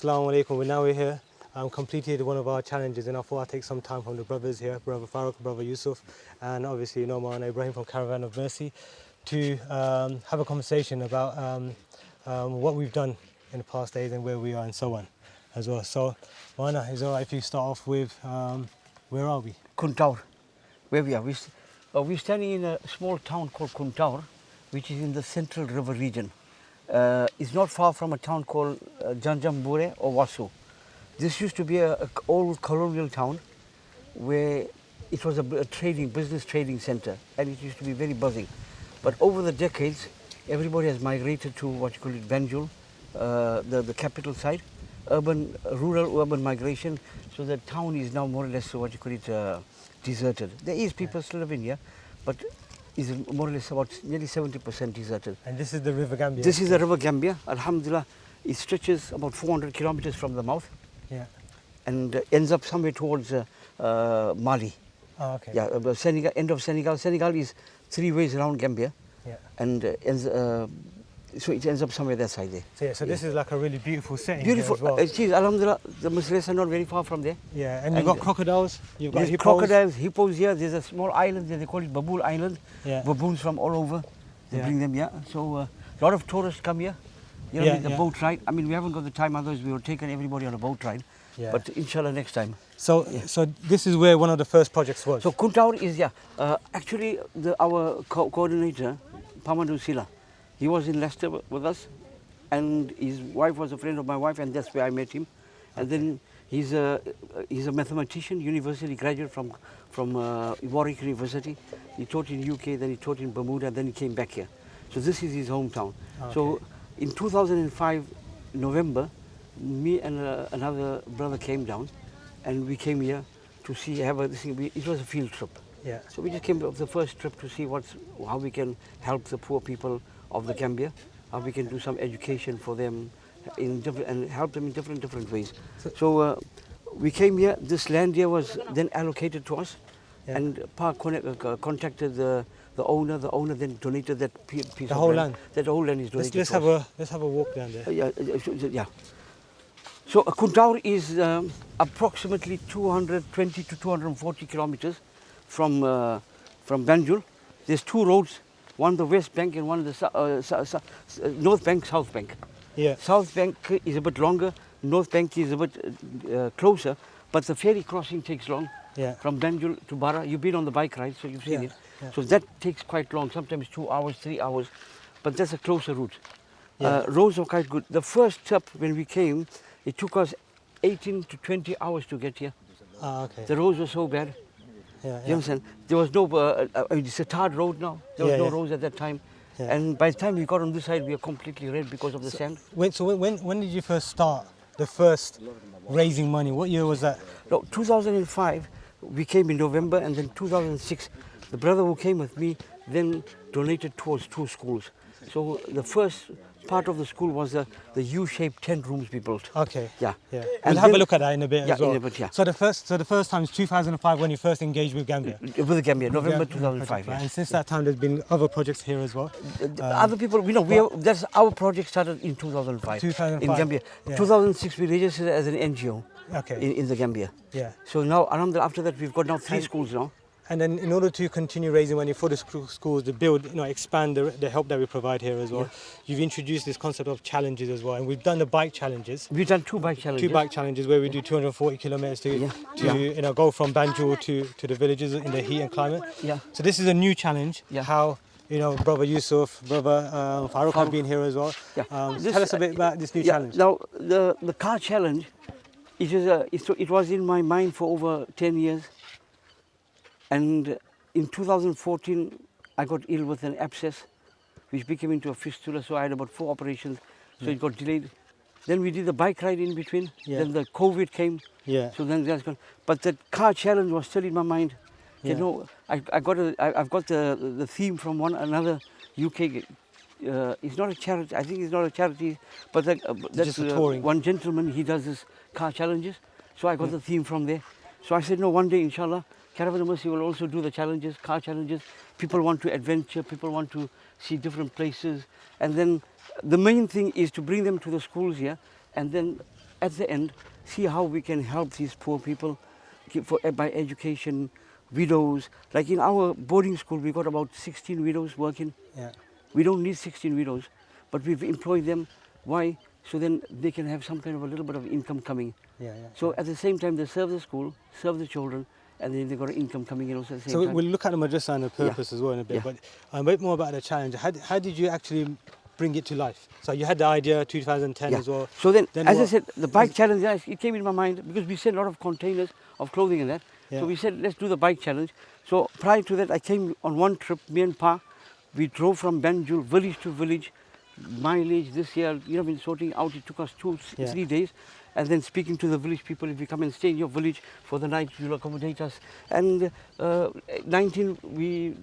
Assalamu alaikum. We're here. Completed one of our challenges, and I thought I'd take some time from the brothers here, brother Farooq, brother Yusuf, and obviously Molana Ebrahim from Caravan of Mercy, to have a conversation about what we've done in the past days and where we are and so on as well. So, Molana, is it alright if you start off with where are we? Kuntaur, where we are. We're standing in a small town called Kuntaur, which is in the Central River region. It's not far from a town called Janjambure or Wasu. This used to be an old colonial town where it was a business trading center, and it used to be very buzzing. But over the decades, everybody has migrated to what you call it Banjul, the capital side, rural-urban migration. So the town is now more or less what you call it deserted. There is people still living here, but is more or less about nearly 70% deserted. And this is the River Gambia? This is the River Gambia. Alhamdulillah, it stretches about 400 kilometers from the mouth. Yeah. And ends up somewhere towards Mali. Oh, okay. Yeah, Senegal, end of Senegal. Senegal is 3 ways around Gambia. Yeah. And so it ends up somewhere that side there. So this is like a really beautiful setting. Beautiful. Here as well. It is, Alhamdulillah, the Muslims are not very far from there. Yeah, and you've got crocodiles, you've got There's hippos. crocodiles, hippos here. There's a small island there, they call it Babool Island. Yeah. Baboons from all over, they bring them here. So a lot of tourists come here. You know, the boat ride. I mean, we haven't got the time, otherwise we would have taken everybody on a boat ride. Yeah. But inshallah next time. So this is where one of the first projects was. So Kuntaur is, actually our coordinator, Pamandu Sila, he was in Leicester with us, and his wife was a friend of my wife, and that's where I met him. And then he's a mathematician, university graduate from Warwick University. He taught in UK, then he taught in Bermuda, then he came back here. So this is his hometown. Okay. So in 2005, November, me and another brother came down, and we came here to see, it was a field trip. Yeah. So we just came up the first trip to see how we can help the poor people of the Gambia, how we can do some education for them and help them in different ways. So we came here, this land here was then allocated to us, and Park contacted the owner then donated that piece of land. The whole land? That whole land is donated Let's have a walk down there. Yeah. So Kuntaur is approximately 220 to 240 kilometers from Banjul. There's 2 roads, one the west bank and one the north bank, south bank. Yeah. South bank is a bit longer, north bank is a bit closer, but the ferry crossing takes long. Yeah. From Banjul to Bara. You've been on the bike ride, so you've seen it. Yeah. So that takes quite long, sometimes 2 hours, 3 hours, but that's a closer route. Yeah. Roads are quite good. The first trip when we came, it took us 18 to 20 hours to get here. Ah, okay. The roads were so bad. Yeah. You understand? There was no, it's a tarred road now. There was no roads at that time. Yeah. And by the time we got on this side, we were completely red because of the sand. When did you first start the first raising money? What year was that? No, 2005, we came in November, and then 2006, the brother who came with me then donated towards 2 schools. So the first part of the school was the U-shaped tent rooms we built. Okay. Yeah. Yeah. And We'll have a look at that in a bit as well. In a bit, yeah. So the first time is 2005 when you first engaged with Gambia. With the Gambia, November 2005. And since that time, there's been other projects here as well. Other people, that's our project started in 2005. In Gambia. Yeah. 2006, we registered as an NGO. Okay. In the Gambia. Yeah. So now, after that, we've got now 3 schools now. And then in order to continue raising money for the schools, to build, expand the help that we provide here as well, you've introduced this concept of challenges as well. And we've done the bike challenges. We've done 2 bike challenges. 2 bike challenges where we do 240 kilometers to go from Banjul to the villages in the heat and climate. Yeah. So this is a new challenge. Yeah. How, brother Yusuf, brother Farooq have been here as well. Yeah. Tell us a bit about this new challenge. Now, the car challenge, it was in my mind for over 10 years. And in 2014, I got ill with an abscess, which became into a fistula. So I had about 4 operations. So it got delayed. Then we did the bike ride in between. Yeah. Then the COVID came. Yeah. So then that's gone. But the car challenge was still in my mind. Yeah. You know, I've got the theme from another UK. It's not a charity. I think it's not a charity, but that's one gentleman. He does this car challenges. So I got the theme from there. So I said, no, one day, inshallah, Caravan of Mercy will also do the challenges, car challenges. People want to adventure, people want to see different places. And then the main thing is to bring them to the schools here and then at the end, see how we can help these poor people by education, widows. Like in our boarding school, we got about 16 widows working. Yeah. We don't need 16 widows, but we've employed them. Why? So then they can have some kind of a little bit of income coming. Yeah. So at the same time, they serve the school, serve the children, and then they got income coming in also at the same So time. we'll look at the madrasa and the purpose as well in a bit, Yeah. but a bit more about the challenge. How did you actually bring it to life? So you had the idea 2010 as well. So then as I what- said, the bike challenge, it came in my mind because we sent a lot of containers of clothing and that. Yeah. So we said, let's do the bike challenge. So prior to that, I came on one trip, me and Pa. We drove from Banjul, village to village, mileage this year, been sorting out. It took us 3 days. And then speaking to the village people, if you come and stay in your village for the night, you'll accommodate us. And 18, we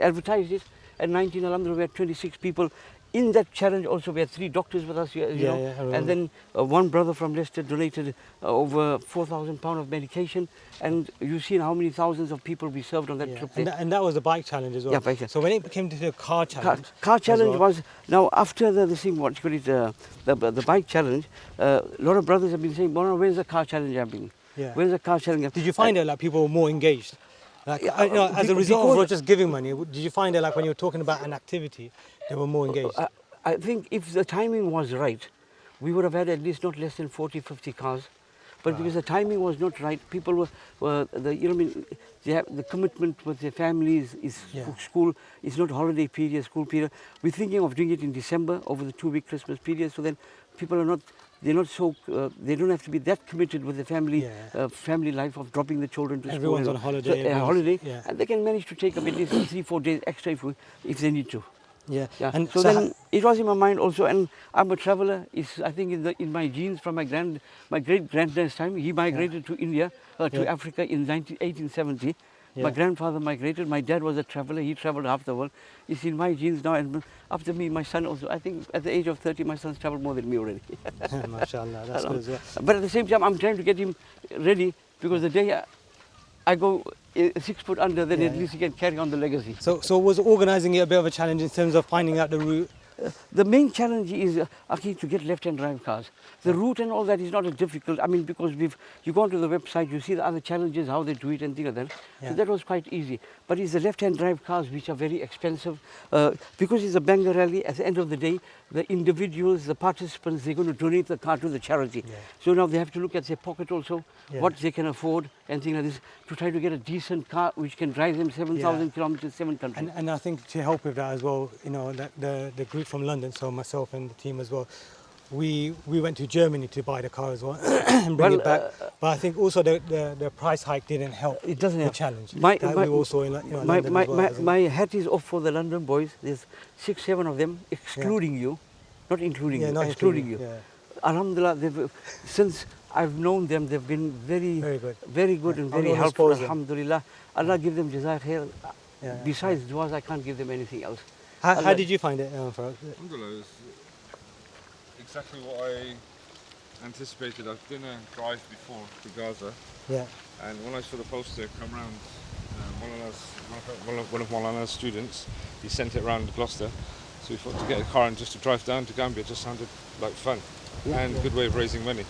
advertised it. And 19, alhamdulillah, we had 26 people. In that challenge also, we had 3 doctors with us, you know. And then one brother from Leicester donated over £4,000 of medication. And you've seen how many thousands of people we served on that trip there. And that was the bike challenge as well. Yeah, bike challenge. So when it came to the car challenge. Car challenge well, was, now after the thing, what you call it, the bike challenge, a lot of brothers have been saying, Molana, where's the car challenge happening? Yeah. Where's the car challenge? Did you find it like people were more engaged? Like, as a result of just giving money, did you find that like when you were talking about an activity, they were more engaged? I think if the timing was right, we would have had at least not less than 40, 50 cars. But because the timing was not right, people were they have the commitment with their families, is school, it's not holiday period, school period. We're thinking of doing it in December over the 2-week Christmas period, so then people are not, they don't have to be that committed with the family, family life of dropping the children to school. Everyone's on holiday. So, and they can manage to take up at least 3-4 days extra if they need to. Yeah. And so then it was in my mind also, and I'm a traveller. It's I think in my genes from my great granddad's time. He migrated to India, to Africa in 1870. My grandfather migrated. My dad was a traveller. He travelled half the world. It's in my genes now, and after me, my son also. I think at the age of 30, my son's travelled more than me already. MashaAllah, that's good as well. But at the same time, I'm trying to get him ready because the day I go 6 foot under, then at least he can carry on the legacy. So was organising it a bit of a challenge in terms of finding out the route? The main challenge is to get left-hand drive cars. The route and all that is not as difficult. I mean, because you go onto the website, you see the other challenges, how they do it and things like that. So that was quite easy. But it's the left-hand drive cars which are very expensive. Because it's a Banga rally, at the end of the day, the individuals, the participants, they're going to donate the car to the charity. So now they have to look at their pocket also, what they can afford and things like this, to try to get a decent car which can drive them 7,000 kilometers, 7 countries. And I think to help with that as well, the group from London, so myself and the team as well, we went to Germany to buy the car as well and bring it back. But I think also the price hike didn't help. It doesn't the help. challenge. We also in London as well, my hat is off for the London boys. There's 6, 7 of them, excluding you, not including you, excluding you. Yeah. Alhamdulillah, since I've known them, they've been very good and very helpful. Alhamdulillah, Allah give them jazaak khair. Besides du'as, I can't give them anything else. How did you find it, Farooq? Alhamdulillah, it was exactly what I anticipated. I've done a drive before to Gaza, and when I saw the poster come round, one of Molana's students, he sent it around Gloucester, so we thought to get a car and just to drive down to Gambia just sounded like fun and a good way of raising money.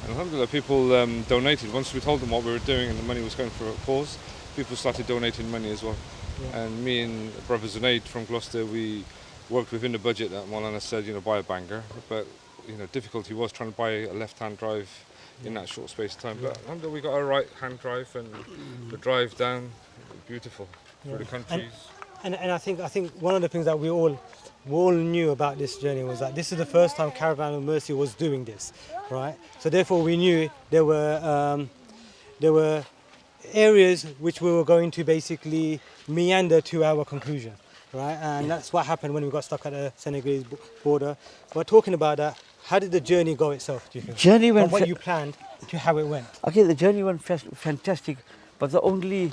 And alhamdulillah, people donated. Once we told them what we were doing and the money was going for a cause, people started donating money as well. And me and Brother Zunaid from Gloucester, we worked within the budget that Molana said, buy a banger. But difficulty was trying to buy a left-hand drive in that short space of time. But alhamdulillah, we got a right-hand drive, and the drive down, beautiful through the countries. And I think one of the things that we all knew about this journey was that this is the first time Caravan of Mercy was doing this, right? So therefore we knew there were areas which we were going to basically meander to our conclusion, right? And that's what happened when we got stuck at the Senegalese border. But talking about that, how did the journey go itself, do you think? Journey went from what you planned to how it went. Okay, the journey went fantastic, but the only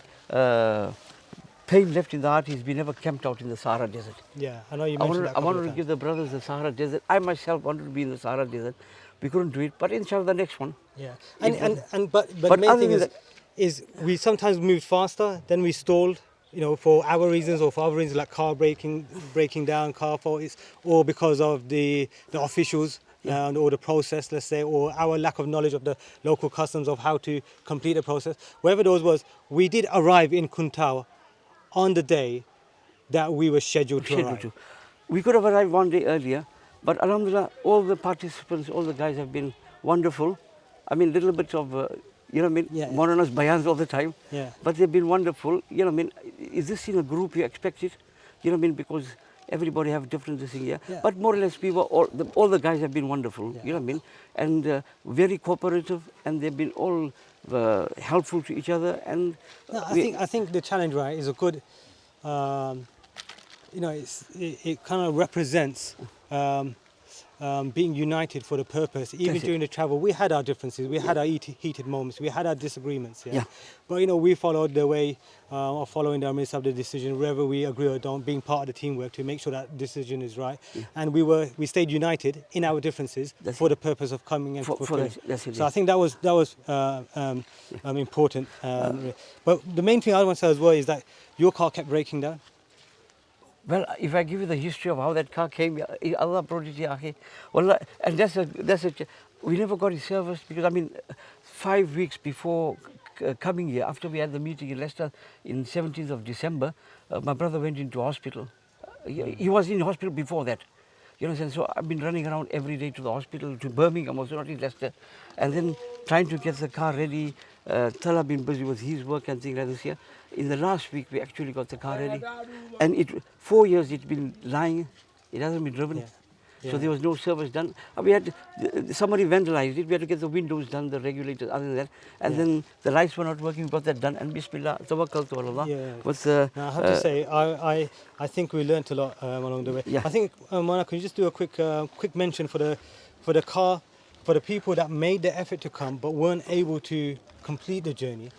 pain left in the heart is we never camped out in the Sahara Desert. Yeah, I know you mentioned that. I wanted to give the brothers the Sahara Desert. I myself wanted to be in the Sahara Desert. We couldn't do it, but inshallah the next one. Yeah, but the main thing is we sometimes moved faster, then we stalled, for our reasons or for other reasons like car breaking down, car faults, or because of the officials, or the process, let's say, or our lack of knowledge of the local customs of how to complete the process. Whatever those was, we did arrive in Kuntao on the day that we were scheduled to arrive. We could have arrived one day earlier, but alhamdulillah, all the participants, all the guys have been wonderful. I mean, little bit of, you know what I mean, Molana's bayans all the time, but they've been wonderful. You know what I mean, is this in a group you expect it? You know what I mean, because everybody have different things here. But more or less, we were all the guys have been wonderful, you know what I mean, and very cooperative, and they've been all helpful to each other. And no, I think the challenge, right, is a good, you know, it kind of represents being united for the purpose. Even during the travel, we had our differences, we had our heated moments, we had our disagreements. But you know, we followed the way of following the midst of the decision, wherever we agree or don't, being part of the teamwork to make sure that decision is right. And we stayed united in our differences for the purpose of coming and fulfilling. So I think that was important. But the main thing I want to say as well is that your car kept breaking down. Well, if I give you the history of how that car came, Allah brought it here. Well, and we never got it serviced because, I mean, 5 weeks before coming here, after we had the meeting in Leicester in 17th of December, my brother went into hospital. He was in hospital before that. You know, so I've been running around every day to the hospital, to Birmingham, also not in Leicester, and then trying to get the car ready. Tala been busy with his work and things like this here. In the last week, we actually got the car ready, and 4 years it's been lying. It hasn't been driven. So there was no service done. We had somebody vandalized it. We had to get the windows done, the regulators, other than that, and then the lights were not working. We got that done, and Bismillah, tawakkal to Allah. Now, I have to say, I think we learnt a lot along the way. I think, Molana, can you just do a quick mention for the car, for the people that made the effort to come but weren't able to complete the journey,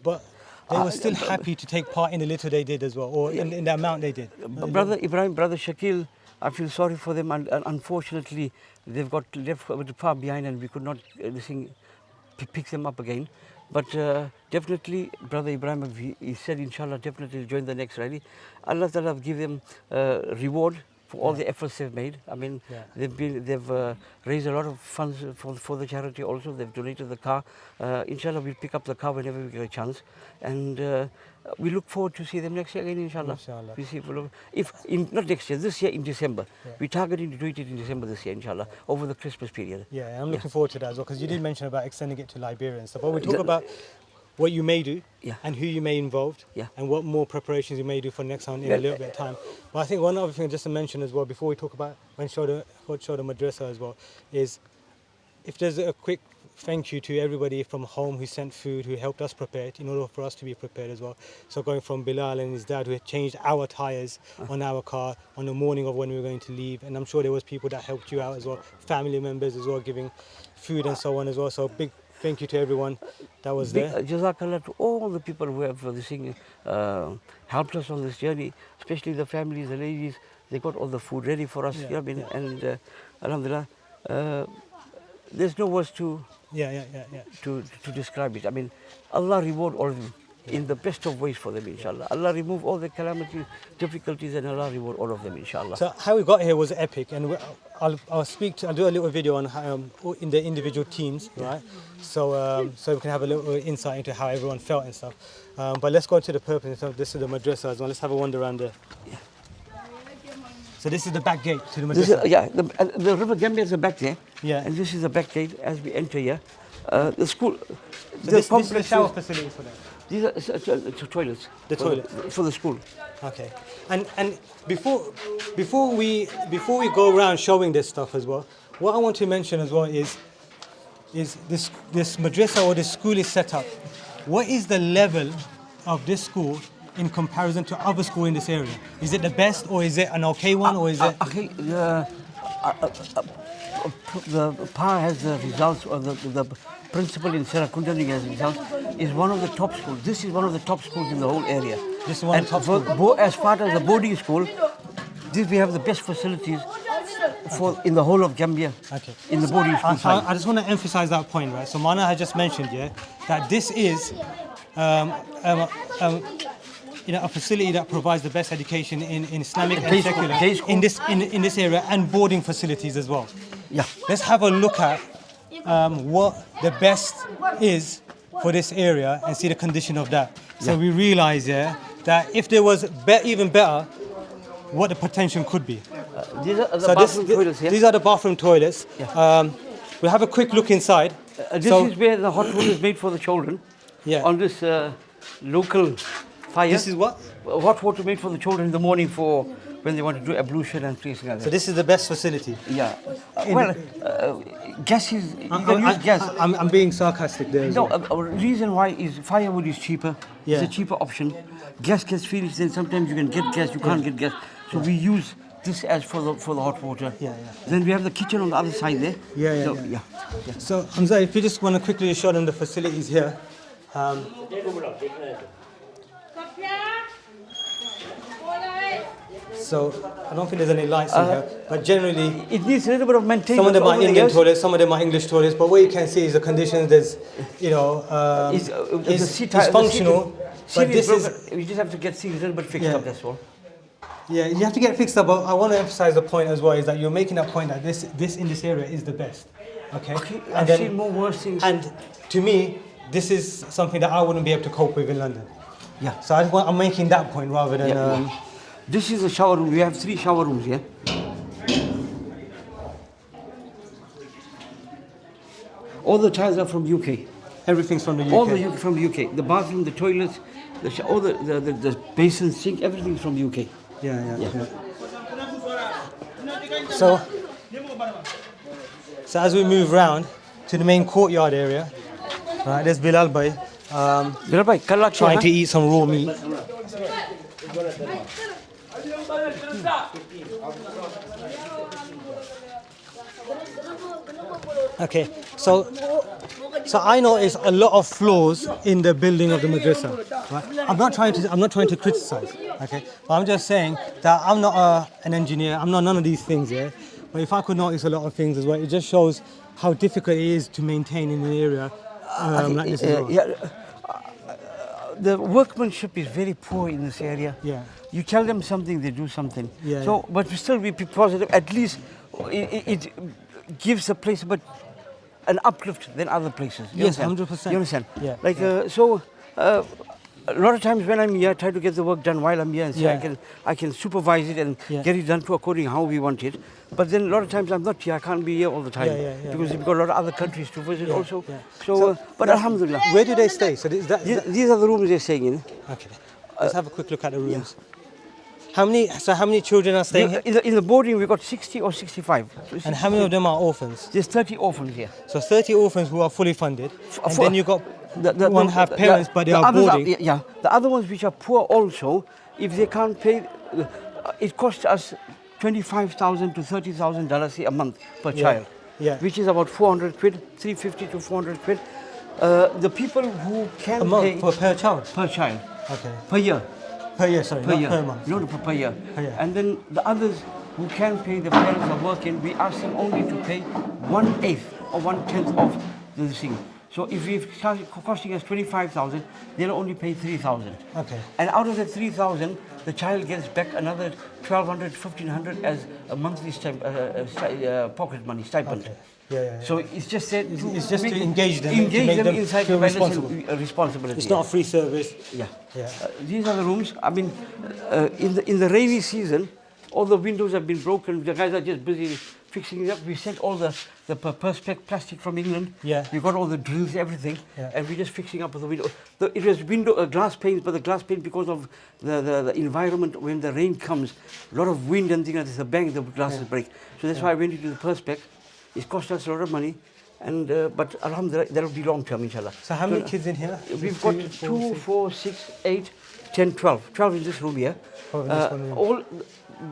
but they were still happy to take part in the little they did as well, or in the amount they did. Brother Ebrahim, brother Shakil, I feel sorry for them, and unfortunately they've got left far behind, and we could not pick them up again. But definitely, brother Ebrahim, he said, inshallah, definitely join the next rally. Allah Ta'ala give them reward for all the efforts they've made. I mean, they've raised a lot of funds for the charity also. They've donated the car. Inshallah, we'll pick up the car whenever we get a chance. And we look forward to see them next year again, inshallah. We see not next year, this year in December. We're targeting to do it in December this year, inshallah, over the Christmas period. Yeah, I'm looking forward to that as well, because you did mention about extending it to Liberia and stuff. But we talk about what you may do and who you may involve and what more preparations you may do for next time in a little bit of time. But I think one other thing just to mention as well, before we talk about when show the madrasa as well, is if there's a quick thank you to everybody from home who sent food, who helped us prepare it in order for us to be prepared as well. So going from Bilal and his dad, who had changed our tyres on our car on the morning of when we were going to leave, and I'm sure there was people that helped you out as well, family members as well, giving food and so on as well. So big thank you to everyone that was there. Jazakallah to all the people who have helped us on this journey, especially the families, the ladies. They got all the food ready for us. You know what I mean? And alhamdulillah, there's no words to describe it. I mean, Allah reward all of them in the best of ways for them, inshallah. Allah remove all the calamities, difficulties, and Allah reward all of them, inshallah. So how we got here was epic, and I'll do a little video on how, in the individual teams, right? So so we can have a little insight into how everyone felt and stuff. But let's go into the purpose. So this is the madrasa as well. Let's have a wander around there. So this is the back gate to the madrasa. The River Gambia is the back there. And this is the back gate as we enter here. The school. So this is the shower facility for them. These are toilets. The toilets for the school. Okay. And before we go around showing this stuff as well, what I want to mention as well is this madrasa or this school is set up. What is the level of this school in comparison to other schools in this area? Is it the best, or is it an okay one, or is it? The PA has the results, or the principal in Serakundani has results, is one of the top schools. This is one of the top schools in the whole area. This is one of the top schools. As far as the boarding school, we have the best facilities in the whole of Gambia. Okay. In the boarding school side. I just want to emphasize that point, right? So Mana has just mentioned, that this is a facility that provides the best education in Islamic and secular in this area, and boarding facilities as well. Yeah. let's have a look at what the best is for this area and see the condition of that. So we realize, that if there was even better, what the potential could be. These are the bathroom toilets here. These are the bathroom toilets. Yeah. We'll have a quick look inside. This is where the hot water is made for the children. Yeah. On this local fire. This is what? Hot water made for the children in the morning for when they want to do ablution and things like that. So this is the best facility. Yeah. Gas is, you can use gas. I'm being sarcastic there. No, reason why is firewood is cheaper. Yeah. It's a cheaper option. Gas gets finished, then sometimes you can get gas, you can't get gas. So we use this as for the hot water. Yeah. Then we have the kitchen on the other side there. Yeah. So Hamza, if you just want to quickly show them the facilities here. So I don't think there's any lights in here, but generally it needs a little bit of maintenance. some of them are over the Indian years. toilets, some of them are English toilets. But what you can see is the conditions. There's, it's functional. But this is you just have to get things a little bit fixed up. That's all. Yeah, you have to get fixed up. But I want to emphasize the point as well is that you're making that point that this in this area is the best. Okay. I've seen more worse things. And to me, this is something that I wouldn't be able to cope with in London. Yeah. So I'm making that point rather than. This is a shower room. We have 3 shower rooms here. All the tiles are from UK. Everything's from the UK. All from the UK. The bathroom, the toilets, all the basin, sink, everything's from the UK. Yeah. So as we move round to the main courtyard area, right, there's Bilal Bhai trying to eat some raw meat. Okay, so I notice a lot of flaws in the building of the madrasa. Right? I'm not trying to criticize. Okay, but I'm just saying that I'm not an engineer. I'm not none of these things. Yeah, but if I could notice a lot of things as well, it just shows how difficult it is to maintain in an area like this as well. The workmanship is very poor in this area. Yeah. You tell them something, they do something. Yeah, so, but we still be positive. At least it gives the place an uplift than other places. Yes, 100%. You understand? Yeah. Like a lot of times when I'm here, I try to get the work done while I'm here, and so I can supervise it and get it done to according how we want it. But then a lot of times I'm not here. I can't be here all the time because we've got a lot of other countries to visit also. Yeah. So, but Alhamdulillah. Where do they stay? So These are the rooms they're staying in. Okay. Let's have a quick look at the rooms. How many children are staying here? In the boarding, we've got 60 or 65. And how many of them are orphans? There's 30 orphans here. So 30 orphans who are fully funded. And then you got one have parents, but they are others boarding. The other ones which are poor also, if they can't pay, it costs us $25,000 to $30,000 a month per child. Yeah. Which is about 400 quid, 350 to 400 quid. The people who can A month per child? Per child. Okay. Per year. Per year, sorry, Per not year. per month. No, per year. Per year. And then the others who can pay, the parents are working, we ask them only to pay 1/8 or 1/10 of the thing. So if we've costing us 25,000, they'll only pay 3,000. Okay. And out of the 3,000, the child gets back another 1,200, 1,500 as a monthly pocket money stipend. Okay. Yeah. So it's just that It's just to engage them, engage to make them them inside feel the responsible. responsibility. It's not a free service. Yeah. Yeah. These are the rooms. I mean, in the rainy season, all the windows have been broken. The guys are just busy fixing it up. We sent all the perspex plastic from England. Yeah. We got all the drills, everything, Yeah. and we're just fixing up the window. It was glass panes, but the glass pane because of the environment when the rain comes, a lot of wind and things like this, the bang, the glasses break. So that's why I went into the perspex. It cost us a lot of money, and but alhamdulillah, that will be long term, inshallah. So how many kids in here? We've got 2, 4, 6, 8, 10, 12. 12 in this room here. 12 in this one room. All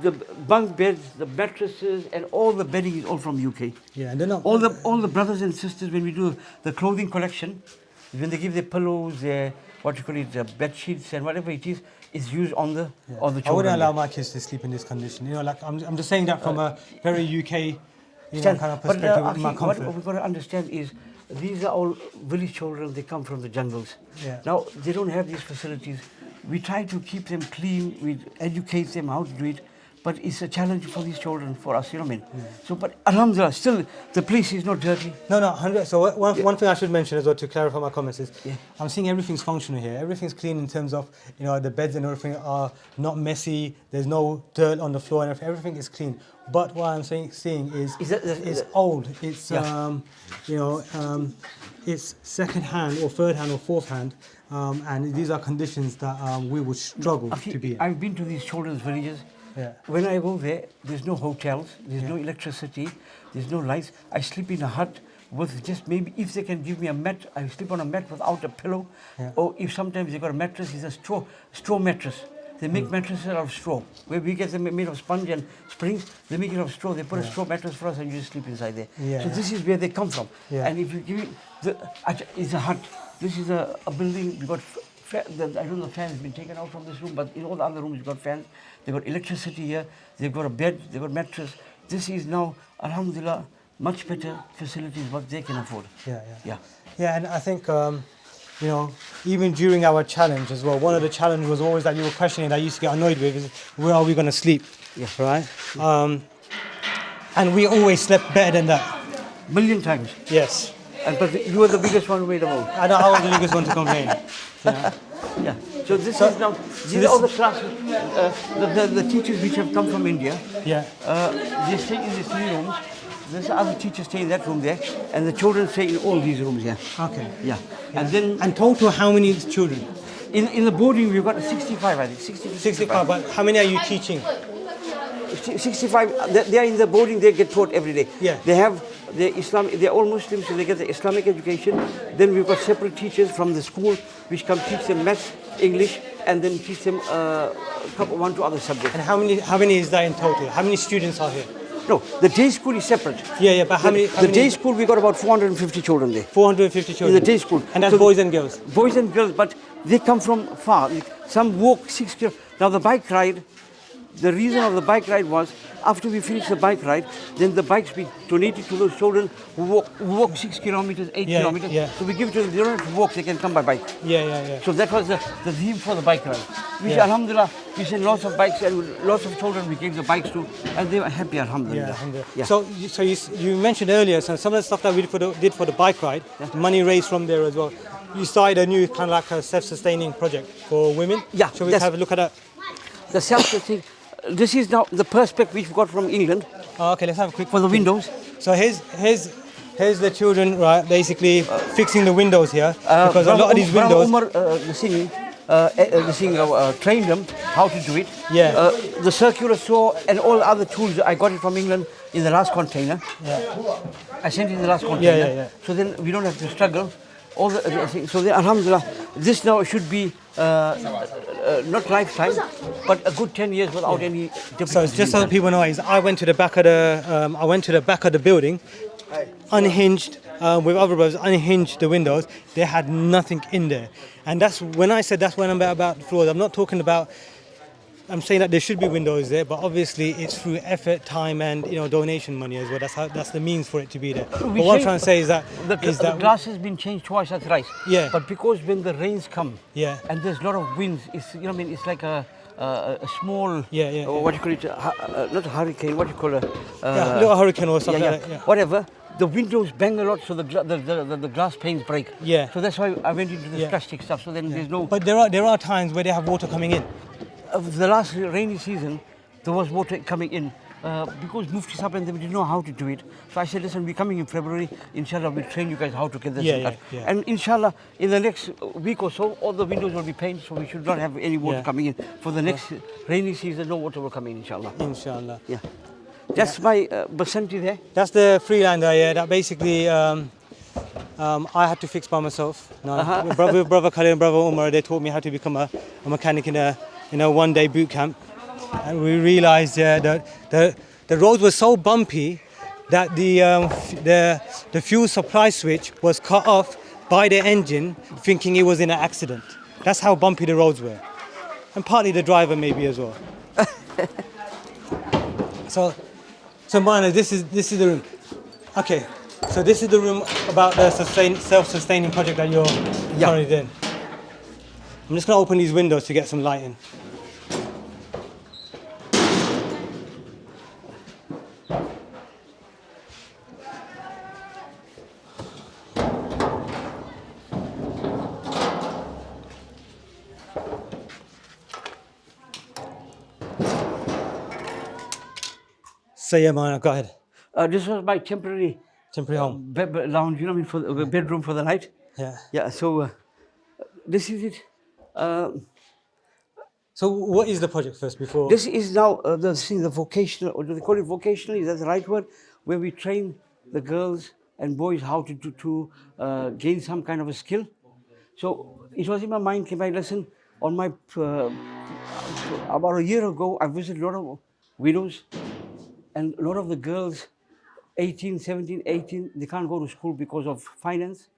the bunk beds, the mattresses, and all the bedding is all from UK. Yeah, and they're not. All the brothers and sisters, when we do the clothing collection, when they give their pillows, their the bed sheets and whatever it is used on the children. I wouldn't allow my kids to sleep in this condition. You know, like I'm just saying that from a very UK, kind of perspective of my comfort. What we've got to understand is these are all village children. They come from the jungles. Yeah. Now they don't have these facilities. We try to keep them clean. We educate them how to do it, but it's a challenge for these children, for us, you know what I mean? So, but alhamdulillah, still the place is not dirty. No, 100. So one thing I should mention as well to clarify my comments is, Yeah. I'm seeing everything's functional here. Everything's clean in terms of, you know, the beds and everything are not messy. There's no dirt on the floor and everything. Everything is clean. But what I'm seeing is it's old. It's it's second hand or third hand or fourth hand, and these are conditions that we would struggle to be in. I've been to these children's villages. Yeah. When I go there, there's no hotels, there's no electricity, there's no lights. I sleep in a hut with just maybe, if they can give me a mat, I sleep on a mat without a pillow. Yeah. Or if sometimes they got a mattress, it's a straw mattress. They make mattresses out of straw. Where we get them made of sponge and springs, they make it of straw. They put a straw mattress for us and you just sleep inside there. Yeah. So this is where they come from. Yeah. And if you give it, it's a hut. This is a building, we got, I don't know, the fan has been taken out from this room, but in all the other rooms you've got fans. They've got electricity here, they've got a bed, they've got mattress. This is now, alhamdulillah, much better facilities what they can afford. Yeah, and I think, you know, even during our challenge as well, one of the challenges was always that you were questioning, that I used to get annoyed with, is where are we going to sleep? Yeah. Right? And we always slept better than that. Million times. Yes. But you were the biggest one who made a vote. I know I was the biggest one to complain. Yeah. Yeah. So this is now, these are all the classes, the teachers which have come from India. Yeah. They stay in these 3 rooms. There's other teachers stay in that room there, and the children stay in all these rooms here. Okay. Yeah. And then, And total, how many children? in the boarding we've got 65, I think. 60 to 65. But how many are you teaching? 65, they are in the boarding, they get taught every day. Yeah. They have the Islamic, they're all Muslims, so they get the Islamic education. Then we've got separate teachers from the school which come teach them maths, English, and then teach them one to other subjects. And how many is that in total? How many students are here? No, the day school is separate. Yeah, but how many? The day school, we got about 450 children there. 450 children. In the day school. And that's So boys and girls? Boys and girls, but they come from far. Some walk 6 kilometers. Now the bike ride, the reason of the bike ride was, after we finish the bike ride, then the bikes be donated to those children who walk 6 kilometers, 8 kilometers. Yeah. So we give it to them, they don't have to walk, they can come by bike. Yeah. So that was the theme for the bike ride. Which, alhamdulillah, we sent lots of bikes and lots of children we gave the bikes to, and they were happy, alhamdulillah. Yeah. So you mentioned earlier, so some of the stuff that we did for the bike ride, money raised from there as well. You started a new kind of like a self-sustaining project for women. Yeah. Shall we have a look at that? The self-sustaining. This is now the perspex which we got from England. Oh, okay, let's have a quick. For the windows. So here's the children, right? Basically fixing the windows here, because a lot of these windows. Umar, the singer trained them how to do it. Yeah. The circular saw and all other tools, I got it from England in the last container. Yeah. I sent it in the last container. Yeah. So then we don't have to struggle. All the so then, alhamdulillah, this now should be not lifetime, but a good 10 years without any difficulty. So just so people know, is I went to the back of the building, unhinged with other brothers, unhinged the windows. They had nothing in there, and that's when I said that's when I'm about floors. I'm not talking about. I'm saying that there should be windows there, but obviously it's through effort, time, and donation money as well. That's the means for it to be there. But what I'm trying to say is that the glass has been changed twice. That's right. Yeah. But because when the rains come, yeah, and there's a lot of winds, it's it's like a small what do you call it? Not a hurricane. What do you call a little hurricane or something like that. Yeah. Whatever. The windows bang a lot, so the glass panes break. Yeah. So that's why I went into this plastic stuff. So then there's no. But there are times where they have water coming in. The last rainy season, there was water coming in because Mufti Sahib and they didn't know how to do it. So I said, listen, we're coming in February. Inshallah, we'll train you guys how to get this thing cut. And inshallah, in the next week or so, all the windows will be painted, so we should not have any water coming in. For the next rainy season, no water will come in, inshallah. Inshallah. Yeah. That's my Basanti there. That's the Freelander, yeah. That basically I had to fix by myself. No, brother Khalil and brother Umar, they taught me how to become a mechanic in a 1-day boot camp, and we realised that the road was so bumpy that the fuel supply switch was cut off by the engine, thinking it was in an accident. That's how bumpy the roads were, and partly the driver maybe as well. So Molana, this is the room. Okay, so this is the room about the self-sustaining project that you're currently doing. I'm just going to open these windows to get some light in. So yeah, man, go ahead. This was my temporary Temporary home. lounge, you know, I mean, for the bedroom for the night. Yeah. Yeah, so this is it. So what is the project first before? This is now the vocational, or do they call it vocational? Is that the right word? Where we train the girls and boys how to gain some kind of a skill. So it was in my mind, came my lesson on my, about a year ago, I visited a lot of widows, and a lot of the girls, 18, 17, 18, they can't go to school because of finance.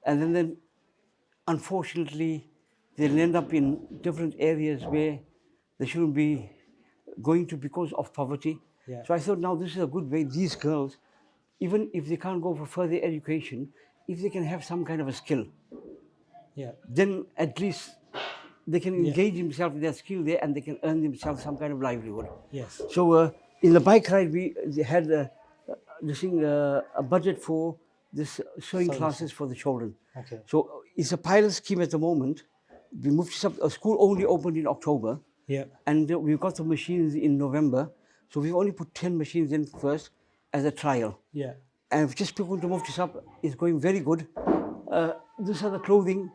And then unfortunately, they'll end up in different areas where they shouldn't be going to because of poverty. Yeah. So I thought, now this is a good way. These girls, even if they can't go for further education, if they can have some kind of a skill, Yeah. then at least they can engage themselves with their skill there, and they can earn themselves some kind of livelihood. Yes. So in the bike ride, we had a budget for this sewing classes for the children. Okay. So it's a pilot scheme at the moment. We moved to school only opened in October, Yeah. and we've got the machines in November. So we've only put 10 machines in first as a trial. Yeah. And we've just people to move this up. It's going very good. These are the clothing.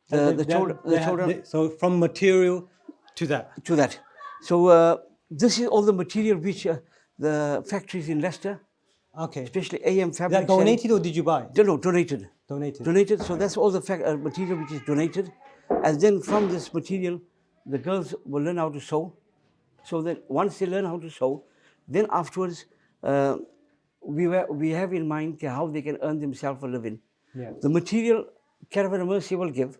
The children. So from material to that. To that. So this is all the material which the factories in Leicester, Okay. especially AM Is Fabrics. that donated or did you buy? No, donated. Donated. Donated. So that's all the material which is donated. And then from this material, the girls will learn how to sew. So that once they learn how to sew, then afterwards, we have in mind how they can earn themselves a living. Yeah. The material Caravan of Mercy will give.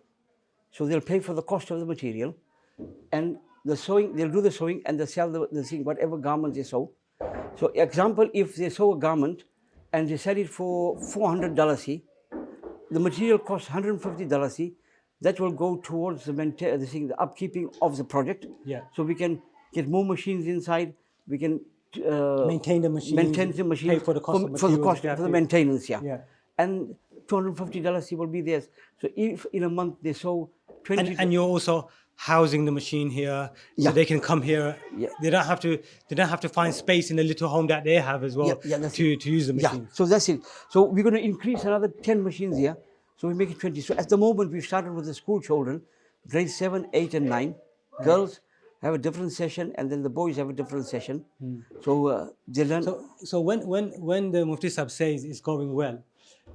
So they'll pay for the cost of the material, and the sewing, they'll do the sewing and they'll sell the thing, whatever garment they sew. So example, if they sew a garment and they sell it for $400, the material costs $150. That will go towards the upkeeping of the project. Yeah. So we can get more machines inside. We can Maintain the machine. Pay for the cost of materials. for the maintenance. Yeah. Yeah. And $250 will be theirs. So if in a month they sew 20. And you're also housing the machine here, so Yeah. they can come here. Yeah. They don't have to find space in the little home that they have as well to use the machine. Yeah, so that's it. So we're going to increase another 10 machines here. So we make it 20. So at the moment we've started with the school children, grade 7, 8 and 9. Girls have a different session, and then the boys have a different session. So they learn. So when the Mufti Sahib says it's going well,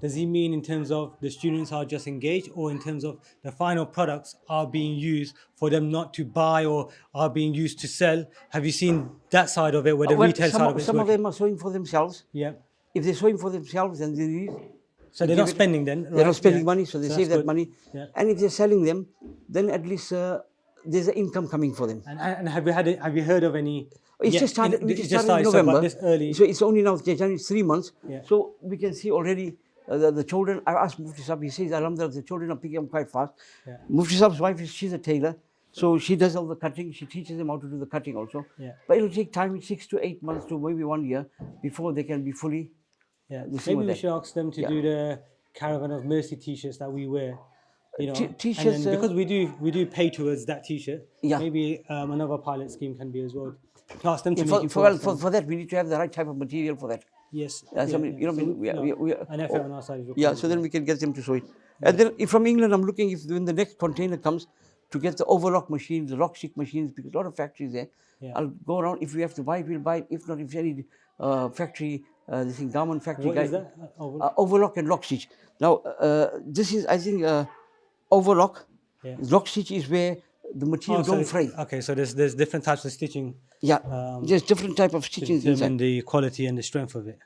does he mean in terms of the students are just engaged, or in terms of the final products are being used for them not to buy or are being used to sell? Have you seen that side of it, where the retail side of it is some of working? them are sewing for themselves. Yeah. If they're sewing for themselves, then they need. So they're not spending then, They're not right? spending Yeah. money, so they So save that's that good. money. Yeah. And if they're selling them, then at least there's an income coming for them. And have you heard of any? It's Yeah, just started. it We just just started in started, so November. about this early. So it's only now January, 3 months. Yeah. So we can see already the children. I asked Mufti Sahib. He says, "Alhamdulillah, the children are picking up quite fast." Yeah. Mufti Sahab's wife she's a tailor, so she does all the cutting. She teaches them how to do the cutting also. Yeah. But it'll take time, 6 to 8 months to maybe 1 year before they can be fully. Yeah. the same Maybe we with should ask them to Yeah. do the Caravan of Mercy t-shirts that we wear. You know, T-shirts, and then because we do pay towards that t-shirt. Yeah. Maybe another pilot scheme can be as well. To ask them to Yeah, make it for that, we need to have the right type of material for that. Yes. Somebody, you know, an effort on our side is Yeah, required. so then we can get them to sew it. And then if from England, I'm looking if when the next container comes to get the overlock machines, the lock stick machines, because a lot of factories there. Yeah. I'll go around. If we have to buy it, we'll buy it. If not, if any factory, this thing, garment factory What guy. is that? Overlock and lock stitch. Now, this is, I think, overlock. Yeah. Lock stitch is where the material don't fray. Okay, so there's different types of stitching Yeah, there's different type of to stitching determine inside. the quality and the strength of it.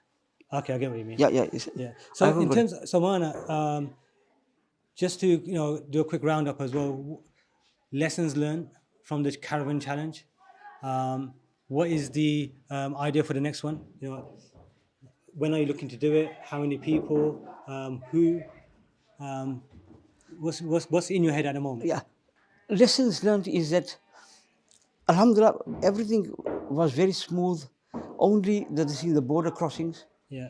Okay, I get what you mean. Yeah. Yeah. I So haven't in got terms, so Molana, just to do a quick roundup as well. Lessons learned from the Caravan Challenge. What is the idea for the next one? When are you looking to do it? How many people? Who? What's in your head at the moment? Yeah. Lessons learned is that, alhamdulillah, everything was very smooth. Only the border crossings. Yeah.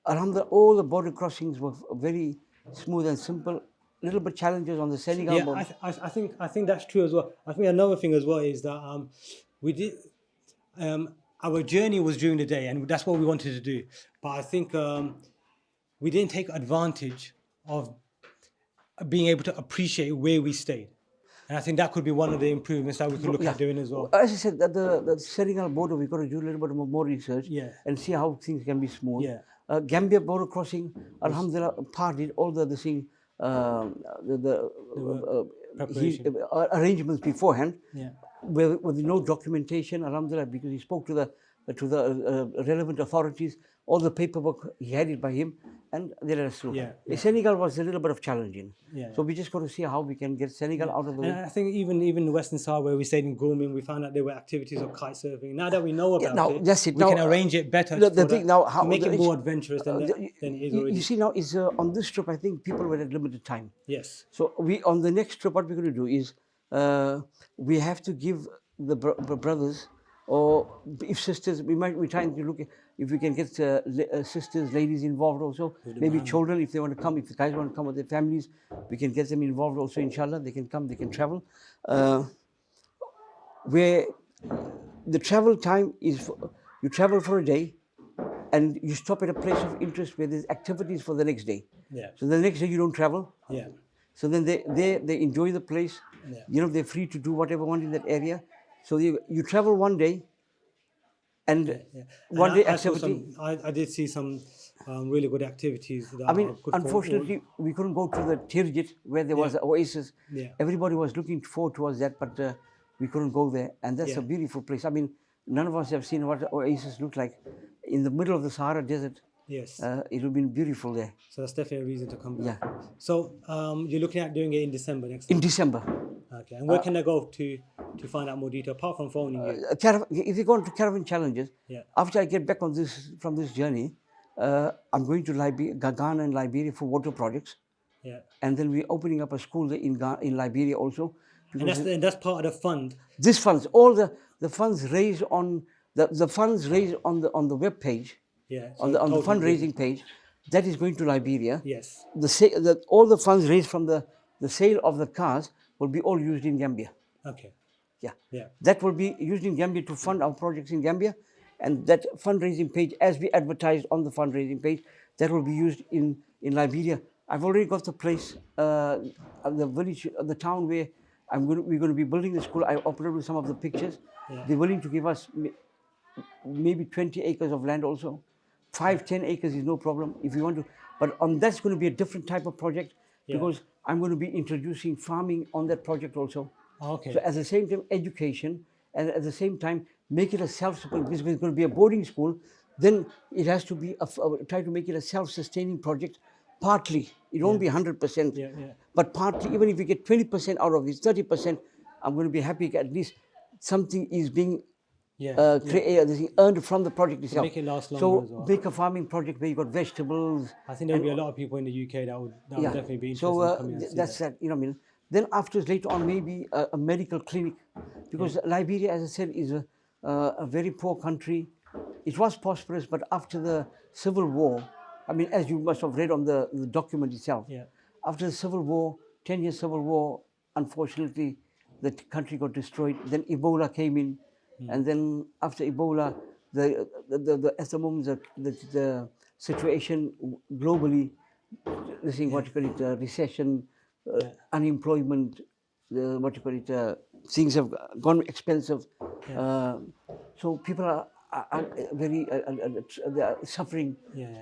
Alhamdulillah, all the border crossings were very smooth and simple. Little bit challenges on the Senegal Yeah, border. I think that's true as well. I think another thing as well is that we did our journey was during the day, and that's what we wanted to do. But I think we didn't take advantage of being able to appreciate where we stayed. And I think that could be one of the improvements that we could look at doing as well. As I said, that the Senegal border, we've got to do a little bit more research and see how things can be smooth. Yeah. Gambia border crossing, Alhamdulillah, did all the thing, arrangements beforehand. Yeah. With no documentation, Alhamdulillah, because he spoke to the relevant authorities. All the paperwork, he had it by him, and they let us through. Senegal was a little bit of challenging. So we just got to see how we can get Senegal out of the way. And I think even the Western Sahara, where we stayed in Grooming, we found out there were activities of kite surfing. Now that we know about it, we can arrange it better to make it more adventurous than it is already. You see, now is on this trip, I think people were at limited time. Yes. So on the next trip, what we're going to do is we have to give the brothers, or if sisters, we're trying to look at if we can get sisters, ladies involved also, maybe children if they want to come, if the guys want to come with their families, we can get them involved also, inshallah, they can come, they can travel. Where the travel time is, you travel for a day and you stop at a place of interest where there's activities for the next day. So the next day you don't travel. So then they enjoy the place. You know, they're free to do whatever want in that area. So you travel one day, and one day activity. I did see some really good activities. I mean, unfortunately, we couldn't go to the Tirjit where there was an oasis. Everybody was looking forward towards that, but we couldn't go there. And that's a beautiful place. I mean, none of us have seen what the oasis looked like in the middle of the Sahara Desert. Yes. It would have been beautiful there. So that's definitely a reason to come back. So you're looking at doing it in December next year? In December. Okay. And where can I go to find out more detail, apart from phoning you? If you go into Caravan Challenges, after I get back on from this journey, I'm going to Ghana and Liberia for water projects. And then we're opening up a school there in Liberia also. And that's part of the fund? This funds, all the funds raised on the funds raised on the web page. On the fundraising page, that is going to Liberia. Yes. All the funds raised from the sale of the cars will be all used in Gambia. Okay. Yeah. That will be used in Gambia to fund our projects in Gambia, and that fundraising page, as we advertised on the fundraising page, that will be used in Liberia. I've already got the place, the village, the town where we're going to be building the school. I uploaded some of the pictures. They're willing to give us maybe 20 acres of land also. 5-10 acres is no problem if you want to, but that's going to be a different type of project because I'm going to be introducing farming on that project also. Okay. So at the same time, education, and at the same time, make it a self-sustaining, because it's going to be a boarding school, then it has to be, try to make it a self-sustaining project, partly. It won't be 100%, but partly, even if we get 20% out of this, 30%, I'm going to be happy at least something is being earned from the project itself. Make it last longer as well. Make a farming project where you got vegetables. I think there'll be a lot of people in the UK that would definitely be interested in coming and see that's that. You know what I mean? Then after, later on, maybe a medical clinic, because Liberia, as I said, is a very poor country. It was prosperous, but after the civil war, I mean, as you must have read on the document itself, after the civil war, 10-year civil war, unfortunately, the country got destroyed. Then Ebola came in. And then after Ebola, at the moment, the situation globally, what you call it, recession, unemployment, things have gone expensive. So people are very they are suffering.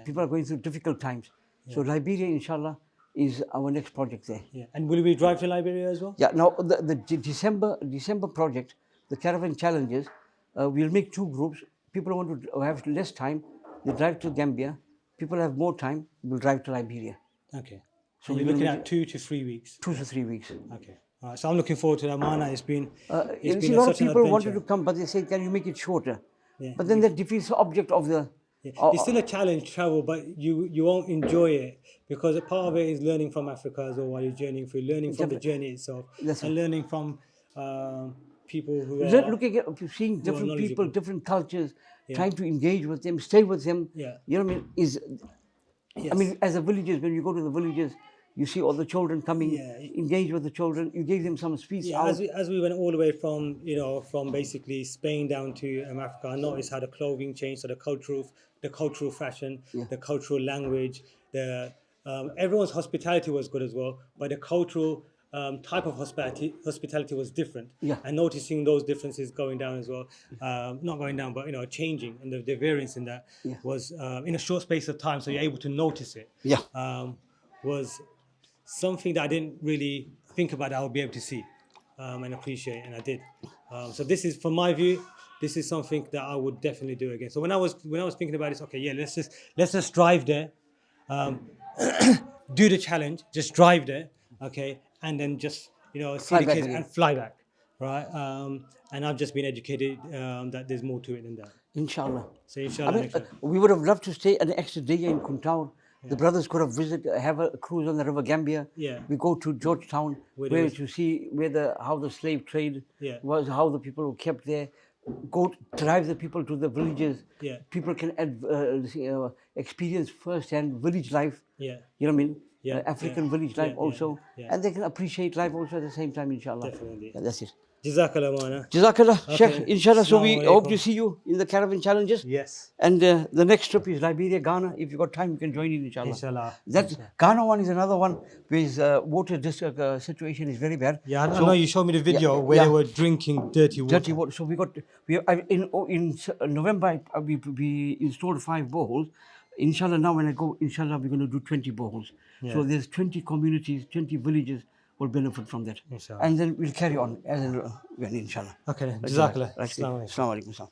People are going through difficult times. So Liberia, inshallah, is our next project there. And will we drive to Liberia as well? Now the December project, the Caravan Challenges, we'll make 2 groups. People who want to have less time, they drive to Gambia. People have more time, will drive to Liberia. Okay. So you're looking at 2 to 3 weeks? 2 to 3 weeks. Okay. All right. So I'm looking forward to that, Molana. It's been a lot of people wanted to come, but they say, can you make it shorter? But then that defeats the object of the... It's still a challenge, travel, but you won't enjoy it, because a part of it is learning from Africa as well while you're journeying through, learning from the journey itself, and learning from people who are looking at seeing different people, different cultures, trying to engage with them, stay with them. You know what I mean? I mean, as a villagers, when you go to the villages, You see all the children coming, Yeah. engage with the children. You gave them some speech Yeah, out. as we went all the way from from basically Spain down to Africa, I noticed how the clothing changed, so the cultural fashion, Yeah. the cultural language, the everyone's hospitality was good as well, but the cultural type of hospitality was different. Yeah. And noticing those differences going down as well, not going down, but changing, and the variance in that Yeah. was in a short space of time, so you're able to notice it. Yeah. Was something that I didn't really think about that I would be able to see and appreciate, and I did. So this is, from my view, this is something that I would definitely do again. So when I was thinking about this, okay, yeah, let's just drive there, do the challenge, just drive there, okay, and then just see Fly the back kids again. and fly back, right? And I've just been educated that there's more to it than that. Inshallah. So inshallah, I mean, next time. we would have loved to stay an extra day in Kuntaur. The brothers could have visited, have a cruise on the River Gambia. Yeah. We go to Georgetown, Where where there was- to see how the slave trade Yeah. was, how the people were kept there. Go drive the people to the villages. Yeah. People can experience firsthand village life. Yeah. You know what I mean? Yeah, African yeah, village life yeah, also, yeah. and they can appreciate life also at the same time. Inshallah. Definitely. Yeah, that's it. Jazakallah, Molana. Jazakallah, Okay. Sheikh. Inshallah. So we Assalamu hope alaikum. to see you in the caravan challenges. Yes. And the next trip is Liberia, Ghana. If you got time, you can join in, inshallah. Inshallah. That Ghana one is another one where water situation is very bad. Yeah, I So, know you showed me the video yeah, where yeah. they were drinking dirty water. dirty water. So in November we installed 5 boreholes. Inshallah, now when I go, inshallah, we're going to do 20 boreholes. So there's 20 communities, 20 villages will benefit from that. Inshallah. And then we'll carry on as in when, inshallah. Okay, Jazakallah. Right. Assalamu alaikum. Assalamu alaikum.